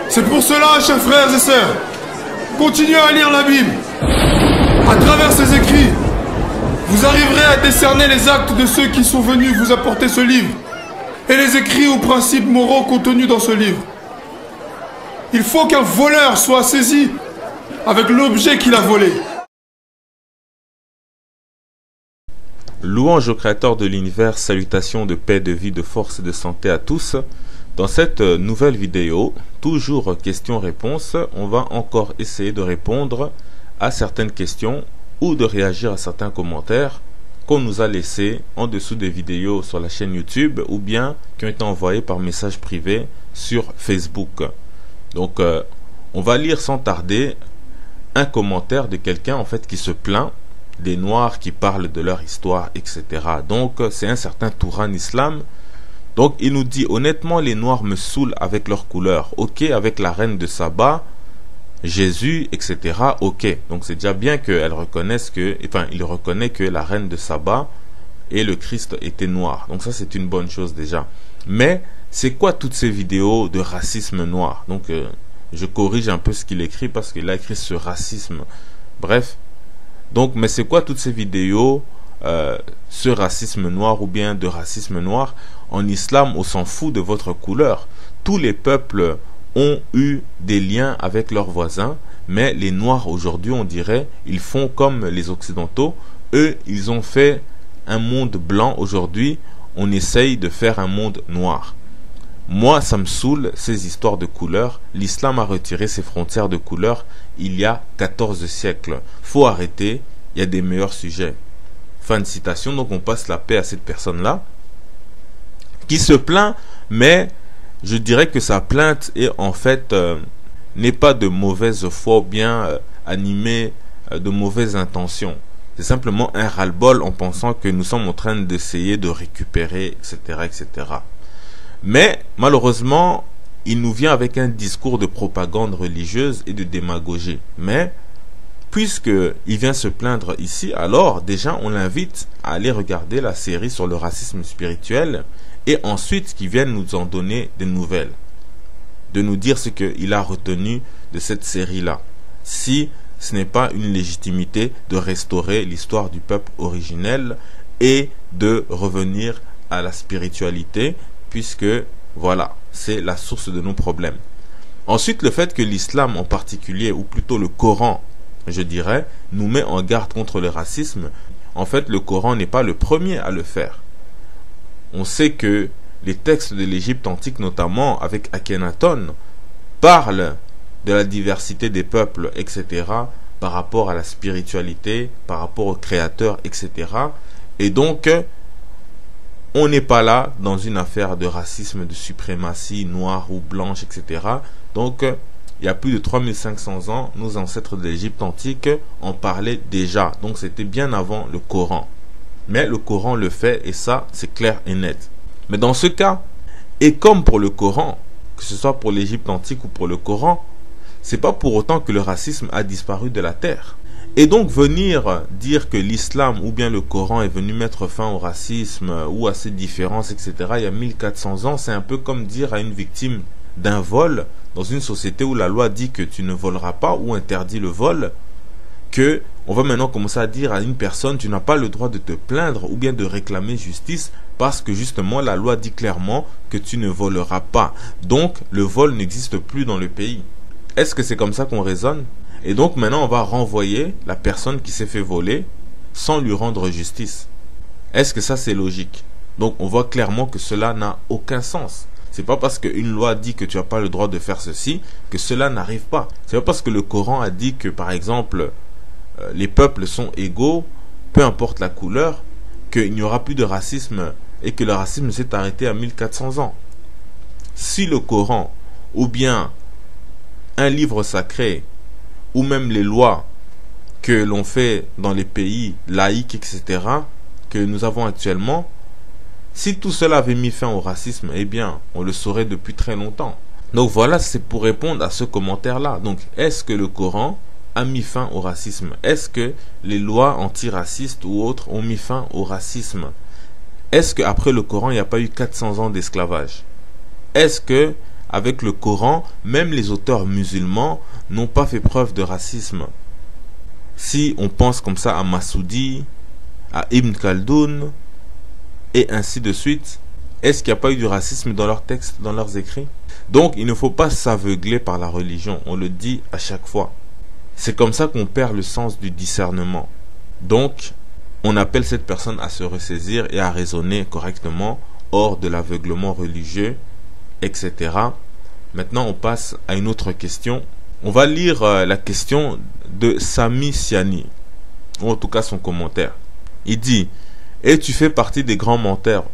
C'est pour cela, chers frères et sœurs, continuez à lire la Bible. À travers ces écrits, vous arriverez à décerner les actes de ceux qui sont venus vous apporter ce livre et les écrits ou principes moraux contenus dans ce livre. Il faut qu'un voleur soit saisi avec l'objet qu'il a volé. Louange au Créateur de l'univers, salutations de paix, de vie, de force et de santé à tous. Dans cette nouvelle vidéo, toujours questions-réponses, on va encore essayer de répondre à certaines questions ou de réagir à certains commentaires qu'on nous a laissés en dessous des vidéos sur la chaîne YouTube ou bien qui ont été envoyés par message privé sur Facebook. Donc, on va lire sans tarder un commentaire de quelqu'un en fait qui se plaint des Noirs qui parlent de leur histoire, etc. Donc, c'est un certain Touran Islam. Donc, il nous dit, honnêtement, les Noirs me saoulent avec leur couleur. Ok, avec la reine de Saba, Jésus, etc. Ok. Donc, c'est déjà bien qu'elle reconnaisse que, enfin, il reconnaît que la reine de Saba et le Christ étaient noirs. Donc, ça, c'est une bonne chose déjà. Mais, c'est quoi toutes ces vidéos de racisme noir? Donc, je corrige un peu ce qu'il écrit parce qu'il a écrit ce racisme. Bref. Donc, mais c'est quoi toutes ces vidéos, ce racisme noir ou bien de racisme noir? En islam, on s'en fout de votre couleur. Tous les peuples ont eu des liens avec leurs voisins, mais les noirs aujourd'hui, on dirait, ils font comme les occidentaux. Eux, ils ont fait un monde blanc. Aujourd'hui, on essaye de faire un monde noir. Moi, ça me saoule, ces histoires de couleurs. L'islam a retiré ses frontières de couleurs il y a 14 siècles. Faut arrêter, il y a des meilleurs sujets. Fin de citation, donc on passe la paix à cette personne-là, qui se plaint, mais je dirais que sa plainte est en fait, n'est pas de mauvaise foi ou bien animée de mauvaises intentions. C'est simplement un ras-le-bol en pensant que nous sommes en train d'essayer de récupérer, etc., etc. Mais malheureusement, il nous vient avec un discours de propagande religieuse et de démagogie. Mais puisqu'il vient se plaindre ici, alors déjà on l'invite à aller regarder la série sur le racisme spirituel et ensuite qu'il vienne nous en donner des nouvelles. De nous dire ce qu'il a retenu de cette série-là. Si ce n'est pas une légitimité de restaurer l'histoire du peuple originel et de revenir à la spiritualité, puisque, voilà, c'est la source de nos problèmes. Ensuite, le fait que l'islam en particulier, ou plutôt le Coran, je dirais, nous met en garde contre le racisme. En fait, le Coran n'est pas le premier à le faire. On sait que les textes de l'Égypte antique, notamment avec Akhenaton, parlent de la diversité des peuples, etc., par rapport à la spiritualité, par rapport au Créateur, etc. Et donc, on n'est pas là dans une affaire de racisme, de suprématie noire ou blanche, etc. Donc, il y a plus de 3500 ans, nos ancêtres de l'Égypte antique en parlaient déjà. Donc, c'était bien avant le Coran. Mais le Coran le fait et ça, c'est clair et net. Mais dans ce cas, et comme pour le Coran, que ce soit pour l'Égypte antique ou pour le Coran, c'est pas pour autant que le racisme a disparu de la terre. Et donc venir dire que l'islam ou bien le Coran est venu mettre fin au racisme ou à ces différences, etc. il y a 1400 ans, c'est un peu comme dire à une victime d'un vol dans une société où la loi dit que tu ne voleras pas ou interdit le vol, que on va maintenant commencer à dire à une personne tu n'as pas le droit de te plaindre ou bien de réclamer justice parce que justement la loi dit clairement que tu ne voleras pas. Donc le vol n'existe plus dans le pays. Est-ce que c'est comme ça qu'on raisonne? Et donc maintenant on va renvoyer la personne qui s'est fait voler sans lui rendre justice. Est-ce que ça c'est logique? Donc on voit clairement que cela n'a aucun sens. C'est pas parce qu'une loi dit que tu n'as pas le droit de faire ceci que cela n'arrive pas. C'est pas parce que le Coran a dit que par exemple les peuples sont égaux, peu importe la couleur, qu'il n'y aura plus de racisme et que le racisme s'est arrêté à 1400 ans. Si le Coran ou bien un livre sacré ou même les lois que l'on fait dans les pays laïcs, etc., que nous avons actuellement, si tout cela avait mis fin au racisme, eh bien, on le saurait depuis très longtemps. Donc voilà, c'est pour répondre à ce commentaire-là. Donc, est-ce que le Coran a mis fin au racisme? Est-ce que les lois antiracistes ou autres ont mis fin au racisme? Est-ce qu'après le Coran, il n'y a pas eu 400 ans d'esclavage? Est-ce que avec le Coran, même les auteurs musulmans n'ont pas fait preuve de racisme. Si on pense comme ça à Massoudi, à Ibn Khaldoun, et ainsi de suite, est-ce qu'il n'y a pas eu du racisme dans leurs textes, dans leurs écrits? Donc il ne faut pas s'aveugler par la religion, on le dit à chaque fois. C'est comme ça qu'on perd le sens du discernement. Donc on appelle cette personne à se ressaisir et à raisonner correctement, hors de l'aveuglement religieux, etc. Maintenant on passe à une autre question. On va lire la question de Sami Siani, ou en tout cas son commentaire. Il dit: et tu fais partie des grands menteurs.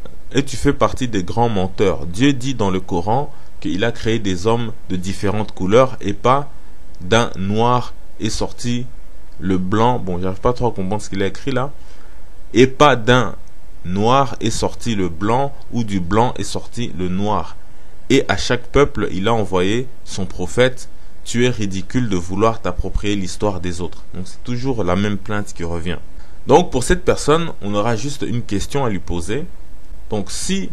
Dieu dit dans le Coran qu'il a créé des hommes de différentes couleurs et pas d'un noir est sorti le blanc. Bon, j'arrive pas trop à comprendre ce qu'il a écrit là. Et pas d'un noir est sorti le blanc ou du blanc est sorti le noir. Et à chaque peuple, il a envoyé son prophète. Tu es ridicule de vouloir t'approprier l'histoire des autres. Donc c'est toujours la même plainte qui revient. Donc pour cette personne, on aura juste une question à lui poser. Donc si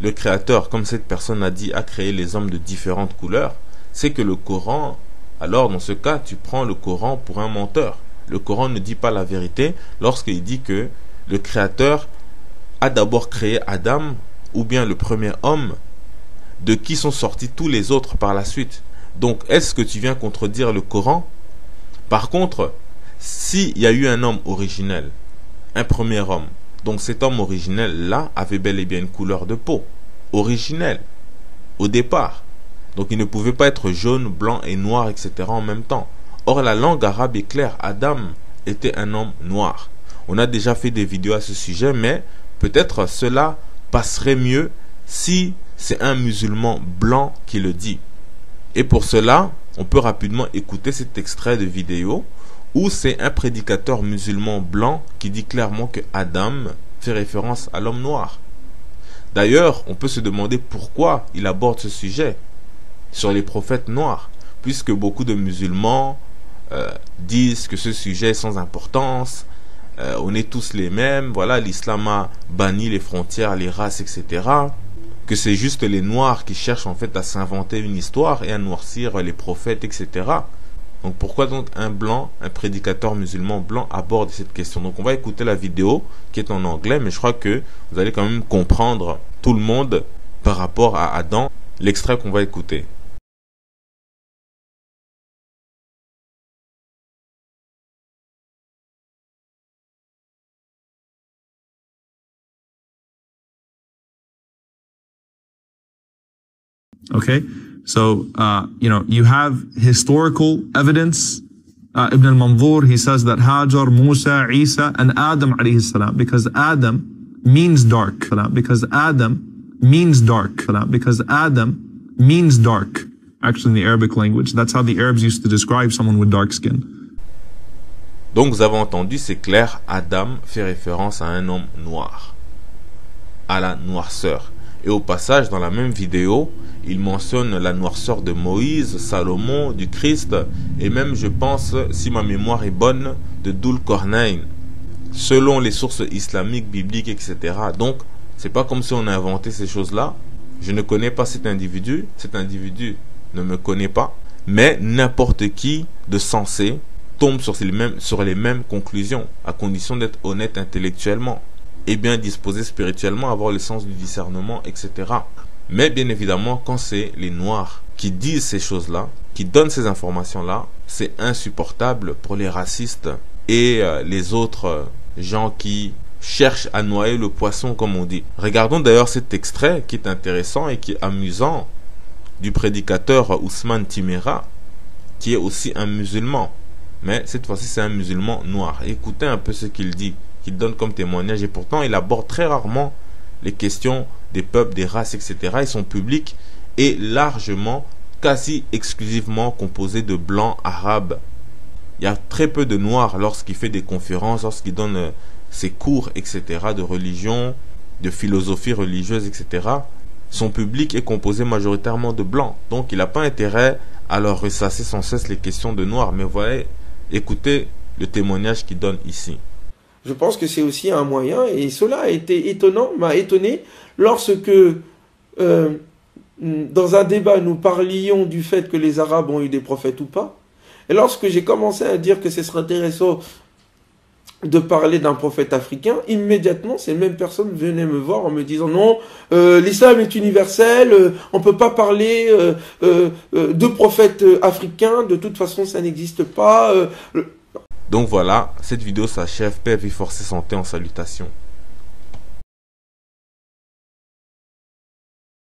le créateur, comme cette personne a dit, a créé les hommes de différentes couleurs, c'est que le Coran, alors dans ce cas, tu prends le Coran pour un menteur. Le Coran ne dit pas la vérité lorsqu'il dit que le créateur a d'abord créé Adam, ou bien le premier homme, de qui sont sortis tous les autres par la suite. Donc est-ce que tu viens contredire le Coran? Par contre, s'il y a eu un homme originel, un premier homme, donc cet homme originel-là avait bel et bien une couleur de peau originelle au départ. Donc il ne pouvait pas être jaune, blanc et noir, etc. en même temps. Or la langue arabe est claire, Adam était un homme noir. On a déjà fait des vidéos à ce sujet, mais peut-être cela passerait mieux si c'est un musulman blanc qui le dit. Et pour cela, on peut rapidement écouter cet extrait de vidéo où c'est un prédicateur musulman blanc qui dit clairement que Adam fait référence à l'homme noir. D'ailleurs, on peut se demander pourquoi il aborde ce sujet sur les prophètes noirs, puisque beaucoup de musulmans disent que ce sujet est sans importance, on est tous les mêmes, voilà, l'islam a banni les frontières, les races, etc. Que c'est juste les noirs qui cherchent en fait à s'inventer une histoire et à noircir les prophètes, etc. Donc pourquoi donc un blanc, un prédicateur musulman blanc aborde cette question? Donc on va écouter la vidéo qui est en anglais, mais je crois que vous allez quand même comprendre tout le monde par rapport à Adam, l'extrait qu'on va écouter. Okay, so you have historical evidence. Ibn al-Manzur, he says that Hajar, Musa, Isa, and Adam alayhi salam, because Adam means dark. Because Adam means dark. Because Adam means dark. Actually, in the Arabic language, that's how the Arabs used to describe someone with dark skin. Donc vous avez entendu, c'est clair, Adam fait référence à un homme noir, à la noirceur. Et au passage, dans la même vidéo, il mentionne la noirceur de Moïse, Salomon, du Christ, et même, je pense, si ma mémoire est bonne, de Dhul Qarnayn, selon les sources islamiques, bibliques, etc. Donc, c'est pas comme si on a inventé ces choses-là. Je ne connais pas cet individu ne me connaît pas, mais n'importe qui de sensé tombe sur les mêmes conclusions, à condition d'être honnête intellectuellement et bien disposé spirituellement, avoir le sens du discernement, etc. Mais bien évidemment, quand c'est les noirs qui disent ces choses-là, qui donnent ces informations-là, c'est insupportable pour les racistes et les autres gens qui cherchent à noyer le poisson, comme on dit. Regardons d'ailleurs cet extrait qui est intéressant et qui est amusant du prédicateur Ousmane Timera, qui est aussi un musulman. Mais cette fois-ci, c'est un musulman noir. Écoutez un peu ce qu'il dit, qu'il donne comme témoignage. Et pourtant, il aborde très rarement les questions des peuples, des races, etc. Et son public est largement, quasi exclusivement composé de blancs arabes. Il y a très peu de noirs lorsqu'il fait des conférences, lorsqu'il donne ses cours, etc. de religion, de philosophie religieuse, etc. Son public est composé majoritairement de blancs. Donc, il n'a pas intérêt à leur ressasser sans cesse les questions de noirs. Mais voyez, écoutez le témoignage qu'il donne ici. Je pense que c'est aussi un moyen, et cela a été étonnant, m'a étonné lorsque dans un débat, nous parlions du fait que les Arabes ont eu des prophètes ou pas. Et lorsque j'ai commencé à dire que ce serait intéressant de parler d'un prophète africain, immédiatement, ces mêmes personnes venaient me voir en me disant non, l'islam est universel, on ne peut pas parler de prophètes africains, de toute façon ça n'existe pas. Donc voilà, cette vidéo s'achève. Paix, vie, force et santé en salutation.